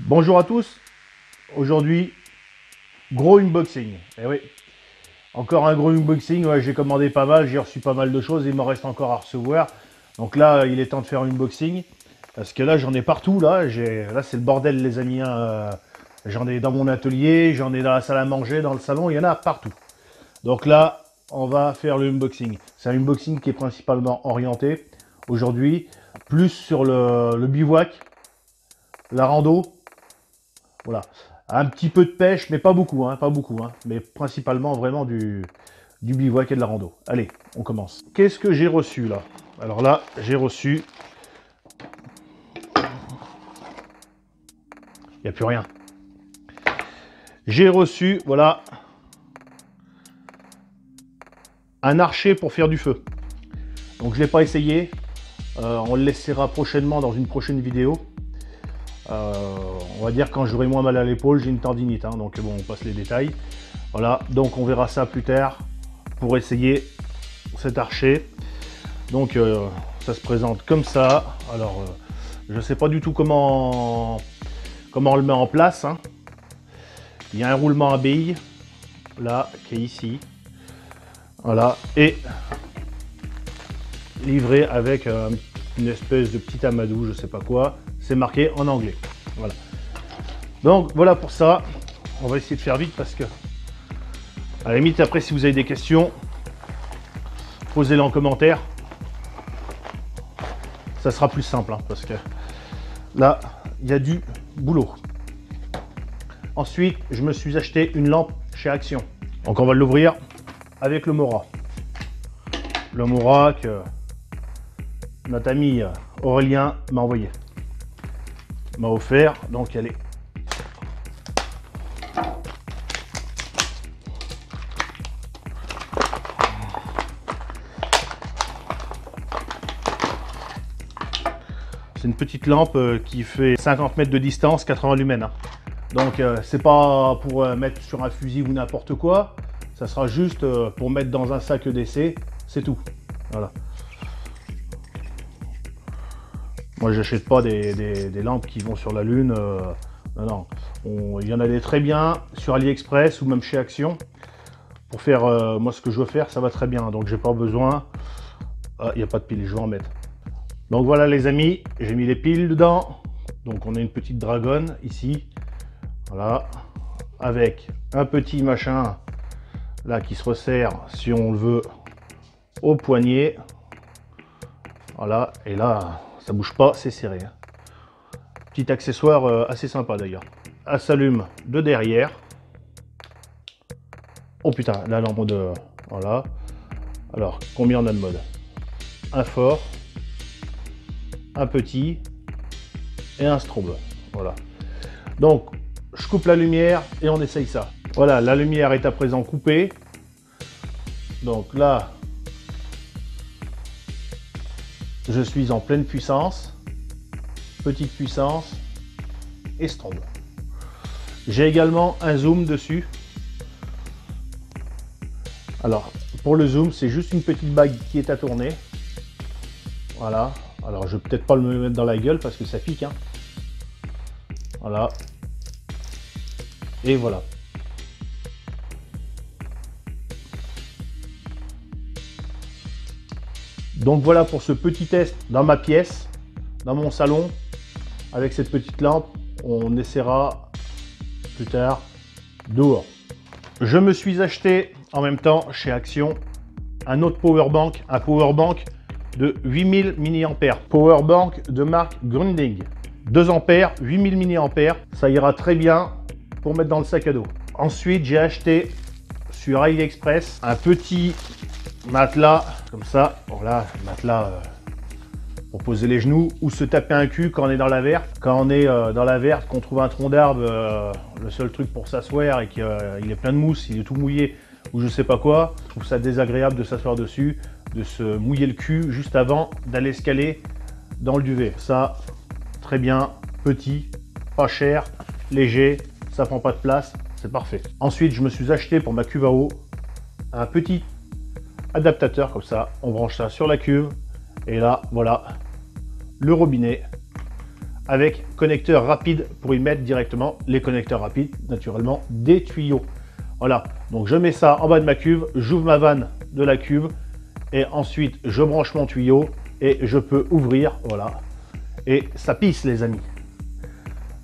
Bonjour à tous, aujourd'hui gros unboxing, et oui, encore un gros unboxing, ouais, j'ai commandé pas mal, j'ai reçu pas mal de choses, il m'en reste encore à recevoir, donc là il est temps de faire un unboxing, parce que là j'en ai partout, là c'est le bordel les amis, hein. J'en ai dans mon atelier, j'en ai dans la salle à manger, dans le salon, il y en a partout. Donc là on va faire le unboxing, c'est un unboxing qui est principalement orienté aujourd'hui, plus sur le bivouac, la rando. Voilà, un petit peu de pêche, mais pas beaucoup, hein, mais principalement vraiment du bivouac et de la rando. Allez, on commence. Qu'est-ce que j'ai reçu là? Alors là, j'ai reçu... Il n'y a plus rien. J'ai reçu, voilà, un archer pour faire du feu. Donc je ne l'ai pas essayé. On le laissera prochainement dans une prochaine vidéo. On va dire quand j'aurai moins mal à l'épaule, j'ai une tendinite, hein, donc bon, on passe les détails. Voilà, donc on verra ça plus tard pour essayer cet archer. Donc ça se présente comme ça. Alors je sais pas du tout comment on le met en place, hein. Il y a un roulement à billes là qui est ici, voilà, et livré avec une espèce de petit amadou, je sais pas quoi. C'est marqué en anglais. Voilà. Donc voilà pour ça. On va essayer de faire vite parce que à la limite après si vous avez des questions, posez-les en commentaire. Ça sera plus simple, hein, parce que là il y a du boulot. Ensuite je me suis acheté une lampe chez Action. Donc on va l'ouvrir avec le Mora. Le Mora que notre ami Aurélien m'a envoyé. M'a offert, donc elle est c'est une petite lampe qui fait 50 mètres de distance, 80 lumens, hein. Donc c'est pas pour mettre sur un fusil ou n'importe quoi, ça sera juste pour mettre dans un sac d'essai, c'est tout. Voilà. Moi j'achète pas des lampes qui vont sur la lune, non, non. Il y en a des très bien sur AliExpress ou même chez Action. Pour faire moi ce que je veux faire, ça va très bien, donc j'ai pas besoin. Ah, il n'y a pas de pile, je vais en mettre. Donc voilà les amis, j'ai mis les piles dedans. Donc on a une petite dragonne ici, voilà, avec un petit machin là qui se resserre si on le veut au poignet. Voilà, et là ça bouge pas, c'est serré, hein. Petit accessoire assez sympa d'ailleurs. Elle s'allume de derrière. Oh putain, là en mode voilà. Alors combien on a de mode? Un fort, un petit et un strobe. Voilà. Donc je coupe la lumière et on essaye ça. Voilà, la lumière est à présent coupée. Donc là, je suis en pleine puissance, petite puissance et strobe. J'ai également un zoom dessus. Alors pour le zoom, c'est juste une petite bague qui est à tourner. Voilà. Alors je vais peut-être pas me mettre dans la gueule parce que ça pique, hein. Voilà. Et voilà. Donc voilà pour ce petit test dans ma pièce, dans mon salon, avec cette petite lampe. On essaiera plus tard dehors. Je me suis acheté en même temps chez Action un autre powerbank, un powerbank de 8000 mAh. Powerbank de marque Grundig. 2 ampères, 8000 mAh, ça ira très bien pour mettre dans le sac à dos. Ensuite, j'ai acheté sur AliExpress un petit matelas comme ça. Voilà, matelas pour poser les genoux ou se taper un cul quand on est dans la verte. Quand on est dans la verte, qu'on trouve un tronc d'arbre, le seul truc pour s'asseoir et qu'il est plein de mousse, il est tout mouillé ou je sais pas quoi, je trouve ça désagréable de s'asseoir dessus, de se mouiller le cul juste avant d'aller se caler dans le duvet. Ça, très bien, petit, pas cher, léger, ça prend pas de place, c'est parfait. Ensuite, je me suis acheté pour ma cuve à eau un petit adaptateur comme ça, on branche ça sur la cuve et là, voilà, le robinet avec connecteur rapide pour y mettre directement les connecteurs rapides, naturellement, des tuyaux. Voilà, donc je mets ça en bas de ma cuve, j'ouvre ma vanne de la cuve et ensuite je branche mon tuyau et je peux ouvrir, voilà. Et ça pisse les amis.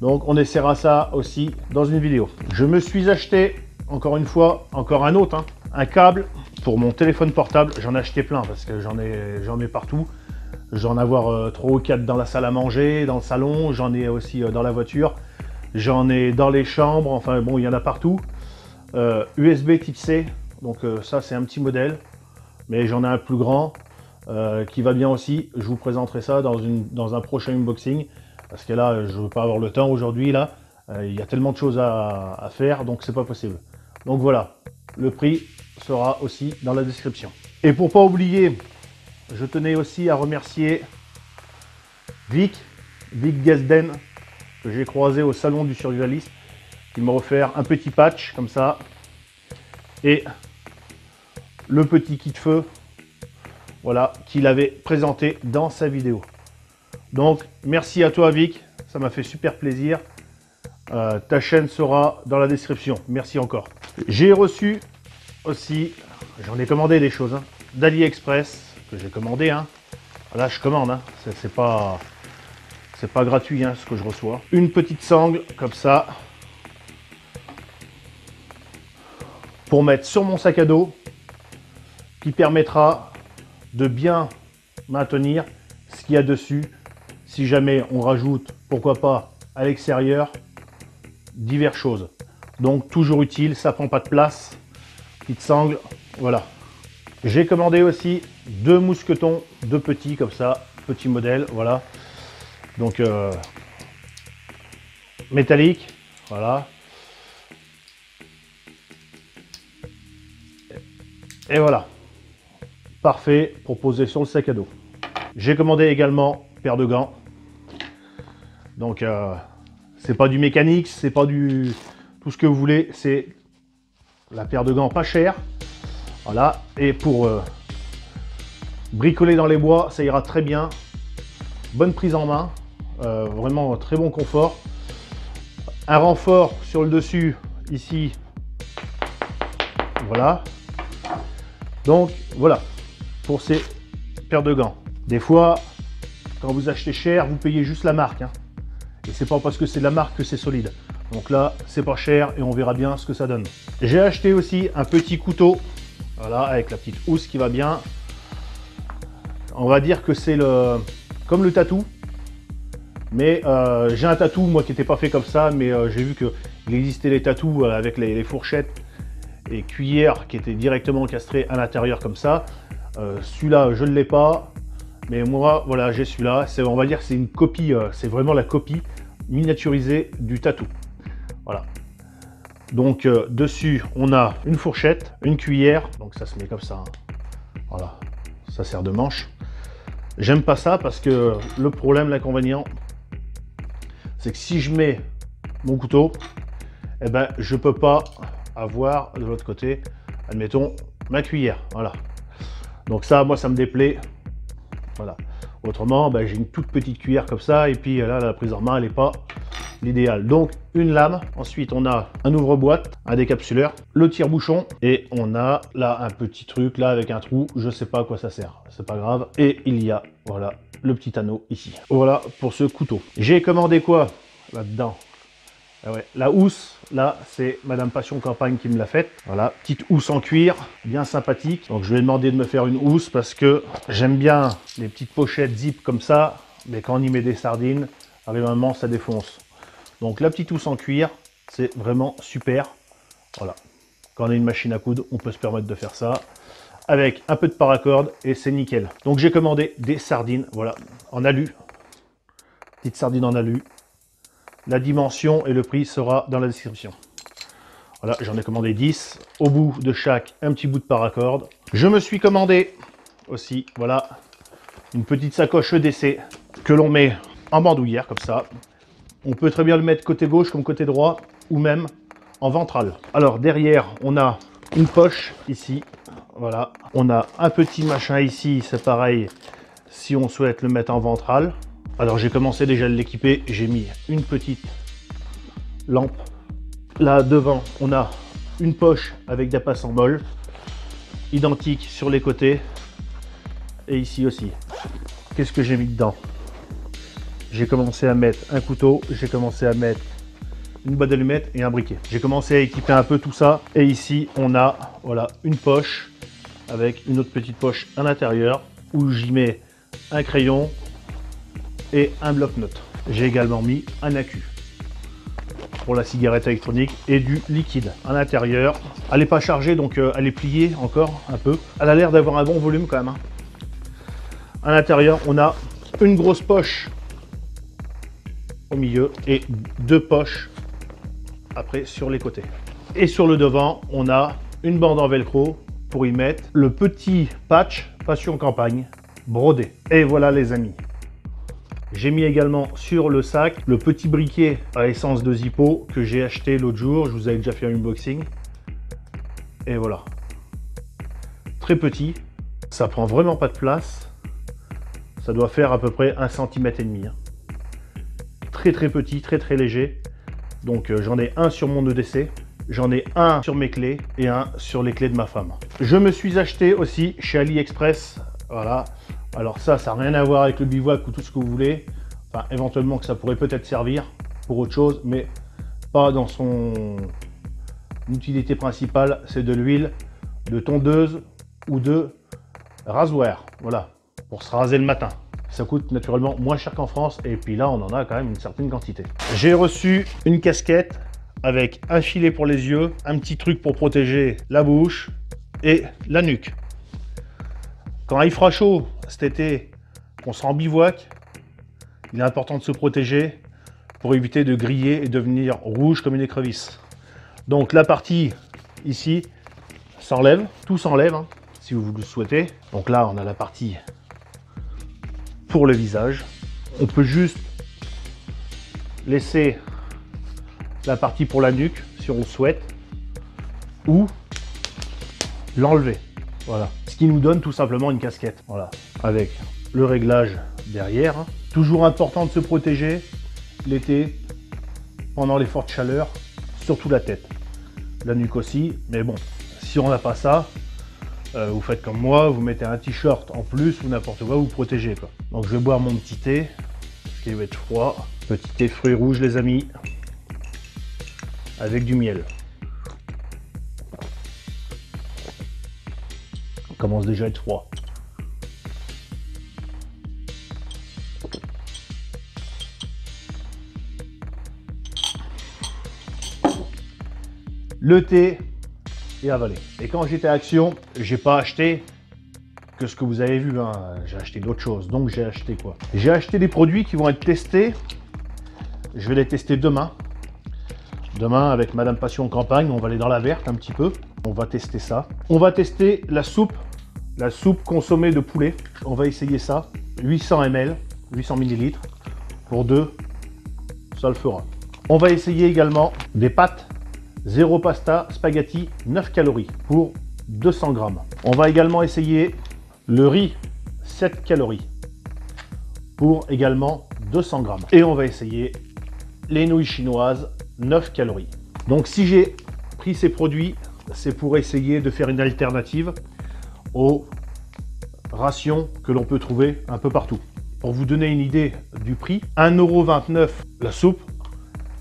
Donc on essaiera ça aussi dans une vidéo. Je me suis acheté, encore une fois, encore un autre, hein, un câble pour mon téléphone portable. J'en ai acheté plein parce que j'en ai partout. J'en ai avoir 3 ou 4 dans la salle à manger, dans le salon, j'en ai aussi dans la voiture, j'en ai dans les chambres, enfin bon, il y en a partout. USB type C, donc ça c'est un petit modèle, mais j'en ai un plus grand qui va bien aussi. Je vous présenterai ça dans un prochain unboxing, parce que là, je ne veux pas avoir le temps aujourd'hui, là, il y a tellement de choses à faire, donc c'est pas possible. Donc voilà, le prix sera aussi dans la description. Et pour pas oublier, je tenais aussi à remercier Vic Gazden, que j'ai croisé au salon du survivaliste, qui m'a offert un petit patch comme ça et le petit kit feu, voilà, qu'il avait présenté dans sa vidéo. Donc merci à toi Vic, ça m'a fait super plaisir. Ta chaîne sera dans la description, merci encore. J'ai reçu aussi, j'en ai commandé des choses, hein, d'AliExpress, que j'ai commandé, hein. Là je commande, hein. C'est pas gratuit, hein, ce que je reçois. Une petite sangle comme ça pour mettre sur mon sac à dos, qui permettra de bien maintenir ce qu'il y a dessus si jamais on rajoute, pourquoi pas à l'extérieur, diverses choses. Donc toujours utile, ça prend pas de place. Petite sangle, voilà. J'ai commandé aussi 2 mousquetons, 2 petits comme ça, petit modèle, voilà. Donc métallique, voilà. Et voilà, parfait pour poser sur le sac à dos. J'ai commandé également paire de gants. Donc c'est pas du mécanique, c'est pas du tout ce que vous voulez, c'est la paire de gants pas chère. Voilà, et pour bricoler dans les bois, ça ira très bien. Bonne prise en main, vraiment très bon confort. Un renfort sur le dessus, ici, voilà. Donc voilà, pour ces paires de gants. Des fois, quand vous achetez cher, vous payez juste la marque, hein. Et c'est pas parce que c'est de la marque que c'est solide. Donc là, c'est pas cher et on verra bien ce que ça donne. J'ai acheté aussi un petit couteau, voilà, avec la petite housse qui va bien. On va dire que c'est comme le tatou. Mais j'ai un tatou, moi, qui n'était pas fait comme ça, mais j'ai vu qu'il existait les tatous avec les fourchettes et cuillères qui étaient directement encastrées à l'intérieur comme ça. Celui-là, je ne l'ai pas. Mais moi, voilà, j'ai celui-là. On va dire que c'est une copie, c'est vraiment la copie miniaturisée du tatou. Voilà. Donc, dessus, on a une fourchette, une cuillère. Donc, ça se met comme ça, hein. Voilà. Ça sert de manche. J'aime pas ça parce que le problème, l'inconvénient, c'est que si je mets mon couteau, eh ben, je peux pas avoir de l'autre côté, admettons, ma cuillère. Voilà. Donc ça, moi, ça me déplaît. Voilà. Autrement, ben, j'ai une toute petite cuillère comme ça, et puis là, la prise en main, elle n'est pas l'idéal. Donc, une lame. Ensuite, on a un ouvre-boîte, un décapsuleur, le tire-bouchon, et on a là un petit truc là avec un trou. Je sais pas à quoi ça sert. C'est pas grave. Et il y a, voilà, le petit anneau ici. Voilà pour ce couteau. J'ai commandé quoi là-dedans? Ah ouais, la housse, là, c'est Madame Passion Campagne qui me l'a faite. Voilà, petite housse en cuir, bien sympathique. Donc, je lui ai demandé de me faire une housse parce que j'aime bien les petites pochettes zip comme ça, mais quand on y met des sardines, arrive un moment, ça défonce. Donc, la petite housse en cuir, c'est vraiment super. Voilà, quand on a une machine à coudre, on peut se permettre de faire ça avec un peu de paracorde et c'est nickel. Donc, j'ai commandé des sardines, voilà, en alu. Petite sardine en alu. La dimension et le prix sera dans la description. Voilà, j'en ai commandé 10. Au bout de chaque, un petit bout de paracorde. Je me suis commandé aussi, voilà, une petite sacoche EDC que l'on met en bandoulière, comme ça. On peut très bien le mettre côté gauche comme côté droit, ou même en ventral. Alors, derrière, on a une poche ici. Voilà, on a un petit machin ici, c'est pareil, si on souhaite le mettre en ventral. Alors j'ai commencé déjà à l'équiper, j'ai mis une petite lampe. Là devant, on a une poche avec des passes en bol, identique sur les côtés, et ici aussi. Qu'est-ce que j'ai mis dedans? J'ai commencé à mettre un couteau, j'ai commencé à mettre une boîte d'allumettes et un briquet. J'ai commencé à équiper un peu tout ça, et ici on a voilà une poche avec une autre petite poche à l'intérieur où j'y mets un crayon et un bloc-notes. J'ai également mis un accu pour la cigarette électronique et du liquide à l'intérieur. Elle n'est pas chargée, donc elle est pliée encore un peu. Elle a l'air d'avoir un bon volume quand même, hein. À l'intérieur, on a une grosse poche au milieu et deux poches après sur les côtés. Et sur le devant, on a une bande en velcro pour y mettre le petit patch Passion Campagne brodé. Et voilà les amis. J'ai mis également sur le sac le petit briquet à essence de Zippo que j'ai acheté l'autre jour. Je vous avais déjà fait un unboxing. Et voilà. Très petit. Ça prend vraiment pas de place. Ça doit faire à peu près 1,5 cm. Très très petit, très très léger. Donc j'en ai un sur mon EDC. J'en ai un sur mes clés et un sur les clés de ma femme. Je me suis acheté aussi chez AliExpress. Voilà. Alors ça n'a rien à voir avec le bivouac ou tout ce que vous voulez. Enfin, éventuellement que ça pourrait peut-être servir pour autre chose, mais pas dans son utilité principale. C'est de l'huile de tondeuse ou de rasoir. Voilà, pour se raser le matin. Ça coûte naturellement moins cher qu'en France. Et puis là, on en a quand même une certaine quantité. J'ai reçu une casquette avec un filet pour les yeux, un petit truc pour protéger la bouche et la nuque. Quand il fera chaud cet été, qu'on sera en bivouac, il est important de se protéger pour éviter de griller et devenir rouge comme une écrevisse. Donc la partie ici s'enlève, tout s'enlève, hein, si vous le souhaitez. Donc là, on a la partie pour le visage. On peut juste laisser la partie pour la nuque, si on le souhaite, ou l'enlever. Voilà. Ce qui nous donne tout simplement une casquette. Voilà. Avec le réglage derrière. Hein. Toujours important de se protéger l'été, pendant les fortes chaleurs, surtout la tête. La nuque aussi, mais bon, si on n'a pas ça, vous faites comme moi, vous mettez un t-shirt en plus ou n'importe quoi, vous protégez quoi. Donc je vais boire mon petit thé, qui va être froid. Petit thé fruits rouges les amis, avec du miel. On commence déjà à être froid. Le thé est avalé. Et quand j'étais à Action, j'ai pas acheté que ce que vous avez vu, hein. J'ai acheté d'autres choses. Donc j'ai acheté quoi? J'ai acheté des produits qui vont être testés. Je vais les tester demain. Demain avec Madame Passion Campagne, on va aller dans la verte un petit peu. On va tester ça. On va tester la soupe consommée de poulet. On va essayer ça. 800 ml, 800 ml pour deux. Ça le fera. On va essayer également des pâtes. Zéro pasta spaghetti 9 calories pour 200 grammes. On va également essayer le riz 7 calories pour également 200 grammes. Et on va essayer les nouilles chinoises 9 calories. Donc si j'ai pris ces produits, c'est pour essayer de faire une alternative aux rations que l'on peut trouver un peu partout. Pour vous donner une idée du prix, 1,29 € la soupe.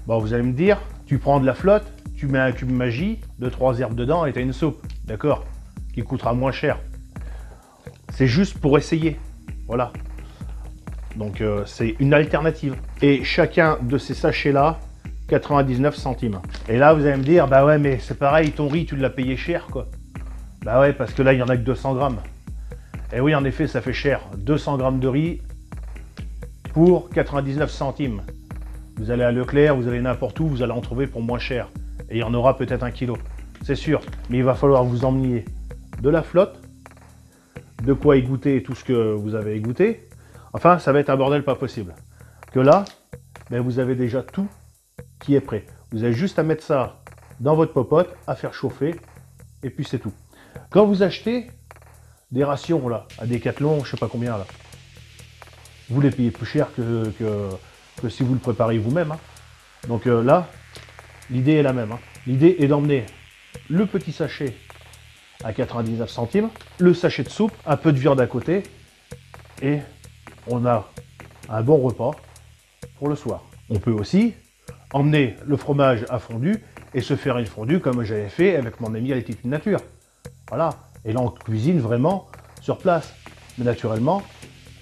Bon, vous allez me dire, tu prends de la flotte, tu mets un cube magie, 2-3 herbes dedans et tu as une soupe, d'accord, qui coûtera moins cher. C'est juste pour essayer, voilà. Donc c'est une alternative. Et chacun de ces sachets-là, 99 centimes. Et là, vous allez me dire, bah ouais, mais c'est pareil, ton riz, tu l'as payé cher, quoi. Bah ouais, parce que là, il n'y en a que 200 grammes. Et oui, en effet, ça fait cher. 200 grammes de riz pour 99 centimes. Vous allez à Leclerc, vous allez n'importe où, vous allez en trouver pour moins cher. Et il y en aura peut-être 1 kilo, c'est sûr. Mais il va falloir vous emmener de la flotte, de quoi égoutter tout ce que vous avez égoutté. Enfin, ça va être un bordel pas possible. Que là, ben, vous avez déjà tout qui est prêt. Vous avez juste à mettre ça dans votre popote, à faire chauffer, et puis c'est tout. Quand vous achetez des rations là, à Decathlon, je sais pas combien là, vous les payez plus cher que si vous le préparez vous-même. Hein. Donc là, l'idée est la même. Hein. L'idée est d'emmener le petit sachet à 99 centimes, le sachet de soupe, un peu de viande à côté, et on a un bon repas pour le soir. On peut aussi emmener le fromage à fondu et se faire une fondue comme j'avais fait avec mon ami Altitude Nature. Voilà. Et là, on cuisine vraiment sur place. Mais naturellement,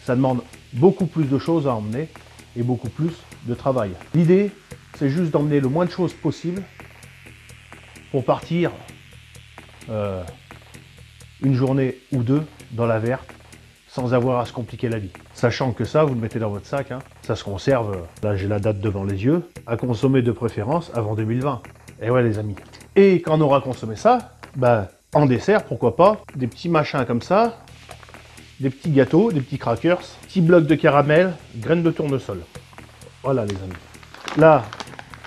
ça demande beaucoup plus de choses à emmener et beaucoup plus de travail. L'idée, c'est juste d'emmener le moins de choses possible pour partir une journée ou deux dans la verte sans avoir à se compliquer la vie. Sachant que ça, vous le mettez dans votre sac, hein, ça se conserve, là j'ai la date devant les yeux, à consommer de préférence avant 2020. Et ouais les amis. Et quand on aura consommé ça, bah, en dessert, pourquoi pas, des petits machins comme ça, des petits gâteaux, des petits crackers, petits blocs de caramel, graines de tournesol. Voilà les amis. Là,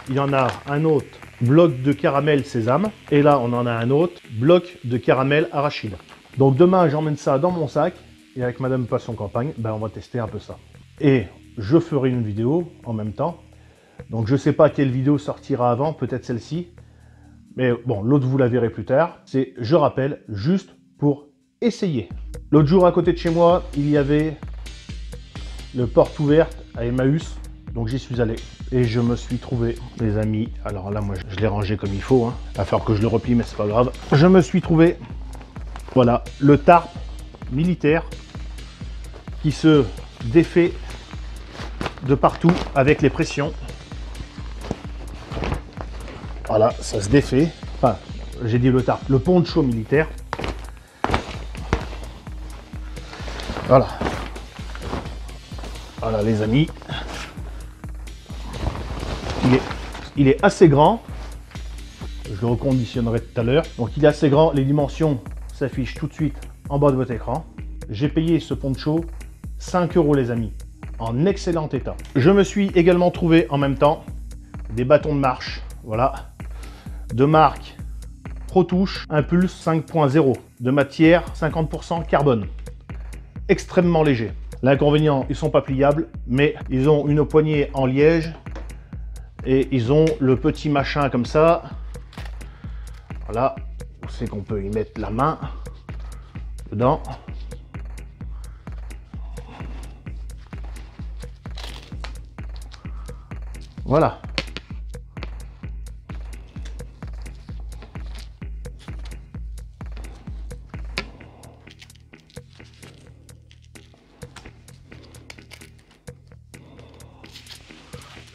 il y en a un autre bloc de caramel sésame. Et là, on en a un autre bloc de caramel arachide. Donc demain, j'emmène ça dans mon sac. Et avec Madame Passion Campagne, ben, on va tester un peu ça. Et je ferai une vidéo en même temps. Donc je ne sais pas quelle vidéo sortira avant, peut-être celle-ci. Mais bon, l'autre vous la verrez plus tard. C'est, je rappelle, juste pour essayer. L'autre jour, à côté de chez moi, il y avait le porte ouverte à Emmaüs. Donc j'y suis allé. Et je me suis trouvé, les amis, alors là, moi, je l'ai rangé comme il faut. Hein. Il va falloir que je le replie, mais c'est pas grave. Je me suis trouvé, voilà, le tarp militaire qui se défait de partout avec les pressions. Voilà, ça se défait. Enfin, j'ai dit le tarp, le poncho militaire. Voilà. Voilà les amis. Il est assez grand. Je le reconditionnerai tout à l'heure. Donc il est assez grand. Les dimensions s'affichent tout de suite en bas de votre écran. J'ai payé ce poncho 5 € les amis. En excellent état. Je me suis également trouvé en même temps des bâtons de marche. Voilà. De marque ProTouche Impulse 5.0. De matière 50% carbone. Extrêmement léger. L'inconvénient, ils sont pas pliables, mais ils ont une poignée en liège. Et ils ont le petit machin comme ça. Voilà. C'est qu'on peut y mettre la main dedans. Voilà.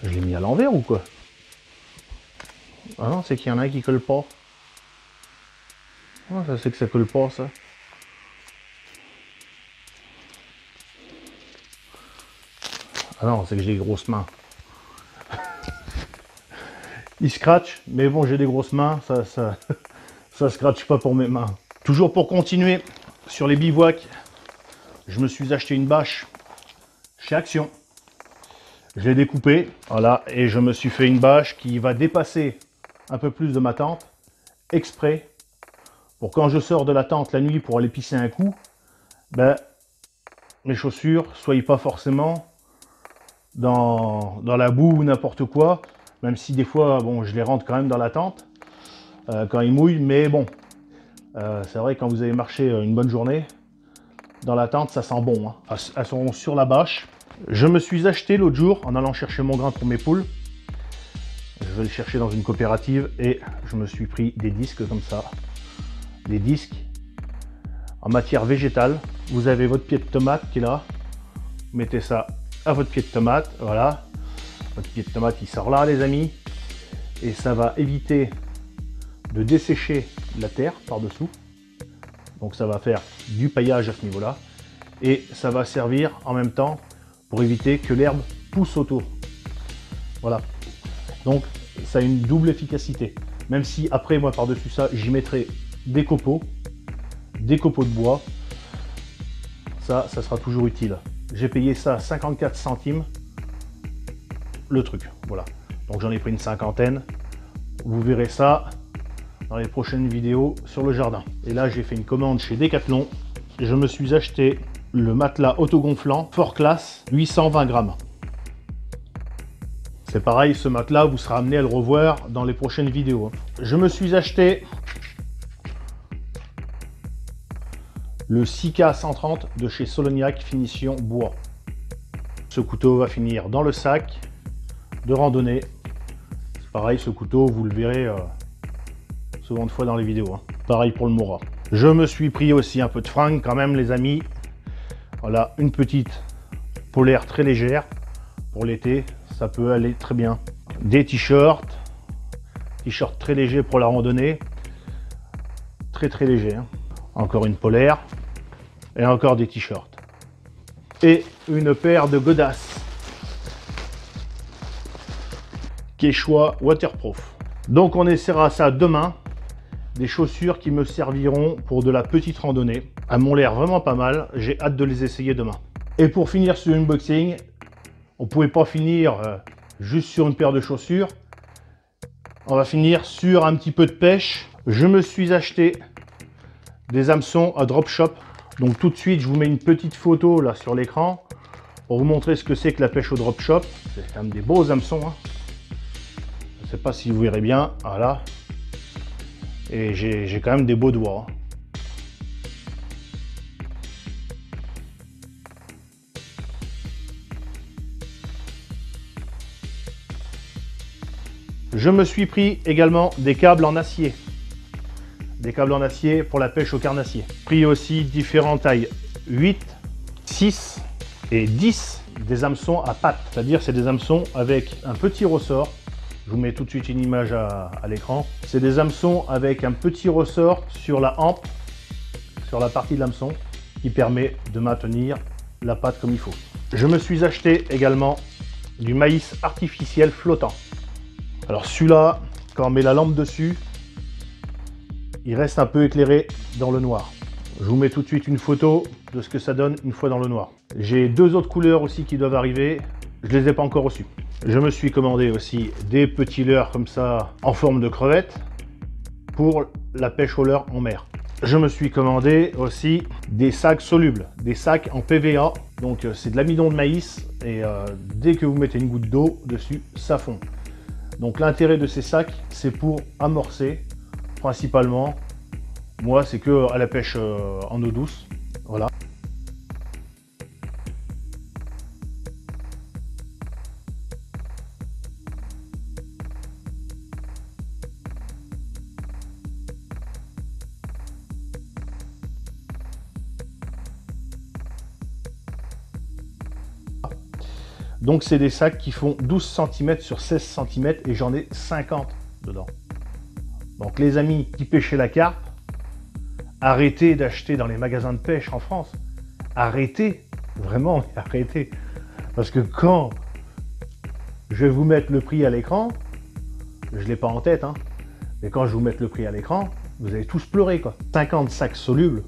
Je l'ai mis à l'envers ou quoi? Ah non, c'est qu'il y en a un qui colle pas. Oh, ça c'est que ça colle pas ça. Ah non, c'est que j'ai des grosses mains. Il scratch, mais bon, j'ai des grosses mains, ça scratch pas pour mes mains. Toujours pour continuer sur les bivouacs, je me suis acheté une bâche chez Action. Je l'ai découpée, voilà, et je me suis fait une bâche qui va dépasser un peu plus de ma tente, exprès, pour quand je sors de la tente la nuit pour aller pisser un coup, ben, mes chaussures ne soient pas forcément dans la boue ou n'importe quoi, même si des fois, bon, je les rentre quand même dans la tente, quand ils mouillent, mais bon, c'est vrai quand vous avez marché une bonne journée, dans la tente, ça sent bon, hein. Enfin, elles sont sur la bâche. Je me suis acheté l'autre jour, en allant chercher mon grain pour mes poules, je vais le chercher dans une coopérative, et je me suis pris des disques comme ça, des disques en matière végétale. Vous avez votre pied de tomate qui est là, vous mettez ça à votre pied de tomate, voilà, votre pied de tomate il sort là les amis, et ça va éviter de dessécher la terre par dessous, donc ça va faire du paillage à ce niveau là, et ça va servir en même temps pour éviter que l'herbe pousse autour. Voilà, donc ça a une double efficacité, même si après moi par dessus ça j'y mettrai des copeaux de bois, ça sera toujours utile. J'ai payé ça 54 centimes le truc, voilà, donc j'en ai pris une cinquantaine. Vous verrez ça dans les prochaines vidéos sur le jardin. Et là j'ai fait une commande chez Decathlon, je me suis acheté le matelas autogonflant Fort Class 820 grammes. C'est pareil, ce matelas, vous serez amené à le revoir dans les prochaines vidéos. Je me suis acheté le 6K 130 de chez Soloniac Finition Bois. Ce couteau va finir dans le sac de randonnée. C'est pareil, ce couteau, vous le verrez souvent de fois dans les vidéos. Pareil pour le Mora. Je me suis pris aussi un peu de fringues quand même, les amis. Voilà, une petite polaire très légère pour l'été, ça peut aller très bien. Des t-shirts très légers pour la randonnée, très léger. Encore une polaire et encore des t-shirts et une paire de godasses Quechua waterproof. Donc on essaiera ça demain. Des chaussures qui me serviront pour de la petite randonnée. Elles m'ont l'air vraiment pas mal. J'ai hâte de les essayer demain. Et pour finir ce unboxing, on ne pouvait pas finir juste sur une paire de chaussures. On va finir sur un petit peu de pêche. Je me suis acheté des hameçons à Drop Shop. Donc tout de suite, je vous mets une petite photo là sur l'écran pour vous montrer ce que c'est que la pêche au Drop Shop. C'est quand même des beaux hameçons. Hein. Je ne sais pas si vous verrez bien. Voilà. Et j'ai quand même des beaux doigts. Je me suis pris également des câbles en acier. Des câbles en acier pour la pêche au carnassier. Pris aussi différentes tailles 8, 6 et 10 des hameçons à pattes. C'est-à-dire c'est des hameçons avec un petit ressort. Je vous mets tout de suite une image à l'écran. C'est des hameçons avec un petit ressort sur la hampe, sur la partie de l'hameçon, qui permet de maintenir la patte comme il faut. Je me suis acheté également du maïs artificiel flottant. Alors celui-là, quand on met la lampe dessus, il reste un peu éclairé dans le noir. Je vous mets tout de suite une photo de ce que ça donne une fois dans le noir. J'ai deux autres couleurs aussi qui doivent arriver. Je ne les ai pas encore reçus. Je me suis commandé aussi des petits leurres comme ça en forme de crevette pour la pêche au leurre en mer. Je me suis commandé aussi des sacs solubles, des sacs en PVA. Donc c'est de l'amidon de maïs et dès que vous mettez une goutte d'eau dessus, ça fond. Donc l'intérêt de ces sacs, c'est pour amorcer principalement. Moi, c'est que à la pêche en eau douce. Voilà. Donc c'est des sacs qui font 12 cm sur 16 cm et j'en ai 50 dedans. Donc les amis qui pêchaient la carpe, arrêtez d'acheter dans les magasins de pêche en France. Arrêtez, vraiment arrêtez. Parce que quand je vais vous mettre le prix à l'écran, je ne l'ai pas en tête, hein, mais quand je vais vous mettre le prix à l'écran, vous allez tous pleurer quoi. 50 sacs solubles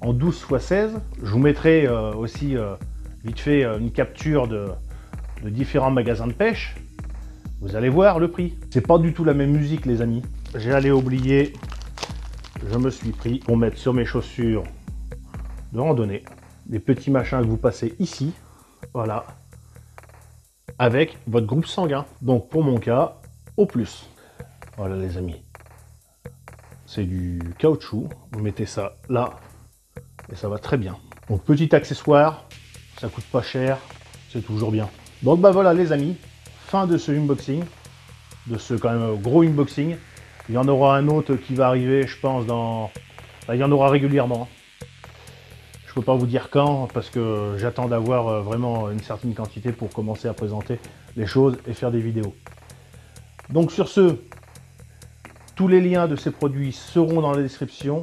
en 12 x 16. Je vous mettrai aussi vite fait une capture de différents magasins de pêche. Vous allez voir le prix. C'est pas du tout la même musique les amis. J'ai allé oublier, je me suis pris pour mettre sur mes chaussures de randonnée des petits machins que vous passez ici, voilà, avec votre groupe sanguin. Donc pour mon cas, au plus. Voilà les amis. C'est du caoutchouc, vous mettez ça là et ça va très bien. Donc petit accessoire, ça coûte pas cher, c'est toujours bien. Donc bah voilà les amis, fin de ce unboxing, de ce quand même gros unboxing. Il y en aura un autre qui va arriver, je pense, dans... il y en aura régulièrement. Je ne peux pas vous dire quand, parce que j'attends d'avoir vraiment une certaine quantité pour commencer à présenter les choses et faire des vidéos. Donc sur ce, tous les liens de ces produits seront dans la description.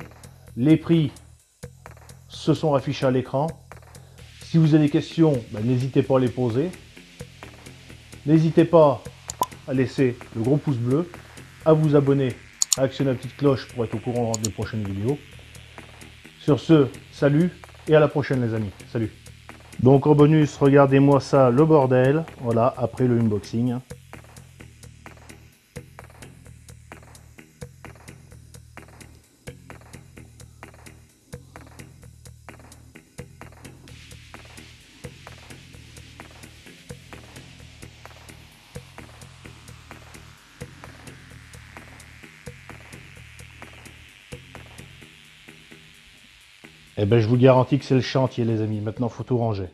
Les prix se sont affichés à l'écran. Si vous avez des questions, n'hésitez pas à les poser. N'hésitez pas à laisser le gros pouce bleu, à vous abonner, à actionner la petite cloche pour être au courant des prochaines vidéos. Sur ce, salut et à la prochaine les amis. Salut. Donc en bonus, regardez-moi ça, le bordel. Voilà, après le unboxing. Eh ben, je vous garantis que c'est le chantier, les amis. Maintenant, faut tout ranger.